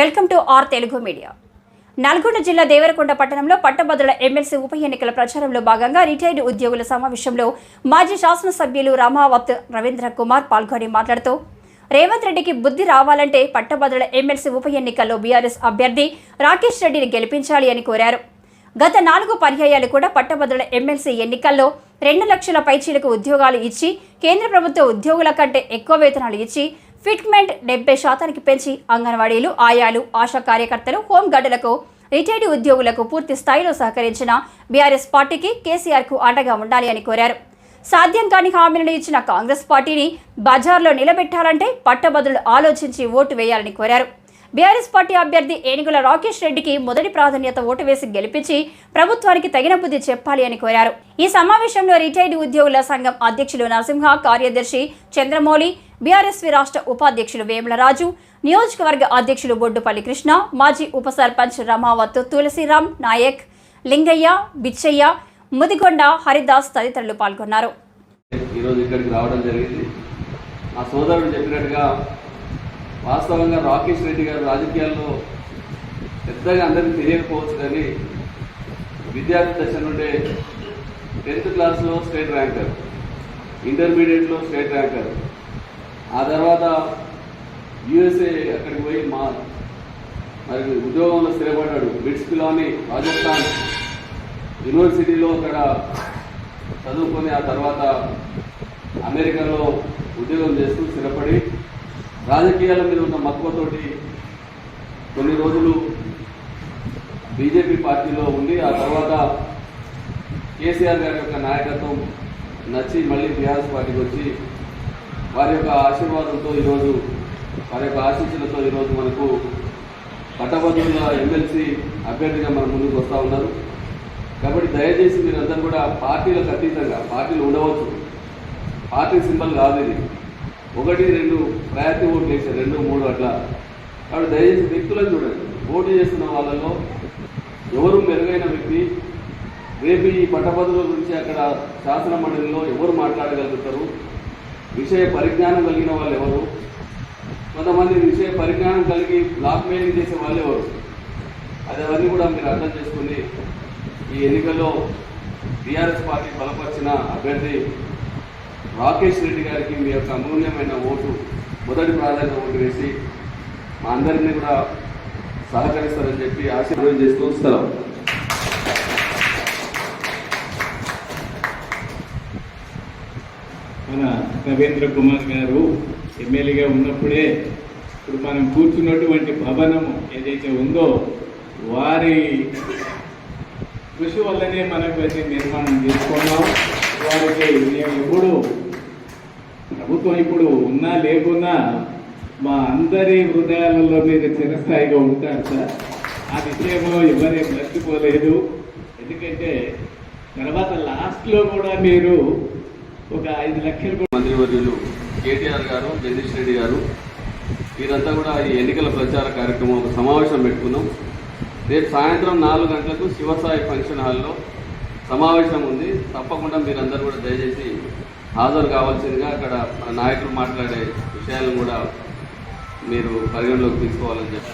Welcome to our Telugu media. Nalgonda జిల్లా దేవరకొండ పట్టణంలో పట్టభద్రుల ఎమ్మెల్సీ ఉప ఎన్నికల ప్రచారంలో భాగంగా రిటైర్డ్ ఉద్యోగుల సమావేశంలో మాజీ శాసనసభ్యులు రామావత్ రవీంద్ర కుమార్ పాల్గొని మాట్లాడుతూ రేవంత్ రెడ్డికి బుద్ధి రావాలంటే పట్టభద్రుల ఎమ్మెల్సీ ఉప ఎన్నికల్లో బీఆర్ఎస్ అభ్యర్థి రాకేష్ రెడ్డిని గెలిపించాలి అని కోరారు. గత 4 పర్యాయాలు కూడా పట్టభద్రుల ఎమ్మెల్సీ ఎన్నికల్లో 2 లక్షల పైచీలకు ఉద్యోగాలు ఇచ్చి కేంద్ర ప్రభుత్వ ఉద్యోగుల కంటే ఎక్కువ వేతనాలు ఇచ్చి ఫిట్మెంట్ 70% పెంచి అంగన్వాడీలు, ఆయాలు, ఆశా కార్యకర్తలు, హోంగార్డులకు, రిటైర్డ్ ఉద్యోగులకు పూర్తి స్థాయిలో సహకరించిన బీఆర్ఎస్ పార్టీకి కేసీఆర్కు అండగా ఉండాలి అని కోరారు. సాధ్యం కాని హామీలను ఇచ్చిన కాంగ్రెస్ పార్టీని బజార్లో నిలబెట్టాలంటే పట్టభద్రులు ఆలోచించి ఓటు వేయాలని కోరారు. బీఆర్ఎస్ పార్టీ అభ్యర్థి ఏనుగుల రాకేష్ రెడ్డికి మొదటి ప్రాధాన్యత ఓటు వేసి గెలిపించి ప్రభుత్వానికి తగిన బుద్ధి చెప్పాలి అని కోరారు. ఈ సమావేశంలో రిటైర్డ్ ఉద్యోగుల సంఘం అధ్యక్షులు నరసింహ, కార్యదర్శి చంద్రమౌళి, బీఆర్ఎస్వి రాష్ట్ర ఉపాధ్యక్షులు వేములరాజు, నియోజకవర్గ అధ్యక్షులు బొడ్డుపల్లి కృష్ణ, మాజీ ఉప సర్పంచ్ రమావత్ తులసిరామ్ నాయక్, లింగయ్య, బిచ్చయ్య, ముదిగొండ, హరిదాస్ తదితరులు పాల్గొన్నారు. ఈరోజు ఇక్కడికి రావడం జరిగింది. మా సోదరుడు చెప్పినట్టుగా వాస్తవంగా రాకేష్ రెడ్డి గారు రాజకీయాల్లో పెద్దగా అందరికీ తెలియకపోవచ్చు, కానీ విద్యార్థి దశ నుండే 10th క్లాస్లో స్టేట్ ర్యాంకర్, ఇంటర్మీడియట్లో స్టేట్ ర్యాంకర్, ఆ తర్వాత యూఎస్ఏ అక్కడికి పోయి మరి ఉద్యోగంలో స్థిరపడ్డాడు. బిట్స్పిలోని రాజస్థాన్ యూనివర్సిటీలో అక్కడ చదువుకొని ఆ తర్వాత అమెరికాలో ఉద్యోగం చేస్తూ స్థిరపడి రాజకీయాల మీద ఉన్న మక్కువతోటి కొన్ని రోజులు బీజేపీ పార్టీలో ఉండి ఆ తర్వాత కేసీఆర్ గారి యొక్క నాయకత్వం నచ్చి మళ్ళీ బీఆర్ఎస్ పార్టీకి వచ్చి వారి యొక్క ఆశీర్వాదంతో ఈరోజు, వారి యొక్క ఆశీస్సులతో ఈరోజు మనకు పట్టభద్రుల ఎమ్మెల్సీ అభ్యర్థిగా మన ముందుకు వస్తూ ఉన్నారు. కాబట్టి దయచేసి మీరందరూ కూడా పార్టీలకు అతీతంగా, పార్టీలు ఉండవచ్చు, పార్టీ సింబల్ కాదు ఇది, 1, 2 ప్రయారిటీ ఓట్లు వేసారు, 2, 3 అట్లా. కాబట్టి దయచేసి వ్యక్తులను చూడండి. ఓటు చేస్తున్న వాళ్ళలో ఎవరు మెరుగైన వ్యక్తి, రేపు ఈ పట్టభద్రుల గురించి అక్కడ శాసన మండలిలో ఎవరు మాట్లాడగలుగుతారు, విషయ పరిజ్ఞానం కలిగిన వాళ్ళు ఎవరు, కొంతమంది విషయ పరిజ్ఞానం కలిగి బ్లాక్ మెయిలింగ్ చేసే వాళ్ళు ఎవరు, అవన్నీ కూడా మీరు అర్థం చేసుకుని ఈ ఎన్నికల్లో బీఆర్ఎస్ పార్టీ బలపరిచిన అభ్యర్థి రాకేష్ రెడ్డి గారికి మీ యొక్క అమూల్యమైన ఓటు, మొదటి ప్రాధాన్యత ఓటు వేసి మా అందరినీ కూడా సహకరిస్తారని చెప్పి ఆశీర్వాదం చేస్తూ వస్తారు. మన రవీంద్ర కుమార్ గారు ఎమ్మెల్యేగా ఉన్నప్పుడే ఇప్పుడు మనం కూర్చున్నటువంటి భవనము ఏదైతే ఉందో వారి కృషి వల్లనే మనకు అయితే నిర్మాణం చేసుకున్నాం. వారికి మేము ఎప్పుడు ప్రభుత్వం ఇప్పుడు ఉన్నా లేకున్నా మా అందరి హృదయాలలో మీరు చిరస్థాయిగా ఉంటారు సార్. ఆ విషయంలో ఎవరే మర్చిపోలేదు. ఎందుకంటే తర్వాత లాస్ట్లో కూడా మీరు ఒక 5 లక్షలు మంత్రివర్యులు కేటీఆర్ గారు, జగదీష్ రెడ్డి గారు వీరంతా కూడా ఈ ఎన్నికల ప్రచార కార్యక్రమం ఒక సమావేశం పెట్టుకున్నాం. రేపు సాయంత్రం 4 గంటలకు శివసాయి ఫంక్షన్ హాల్లో సమావేశం ఉంది. తప్పకుండా మీరందరూ కూడా దయచేసి హాజరు కావాల్సిందిగా, అక్కడ నాయకులు మాట్లాడే విషయాలను కూడా మీరు పరిగణలోకి తీసుకోవాలని చెప్పి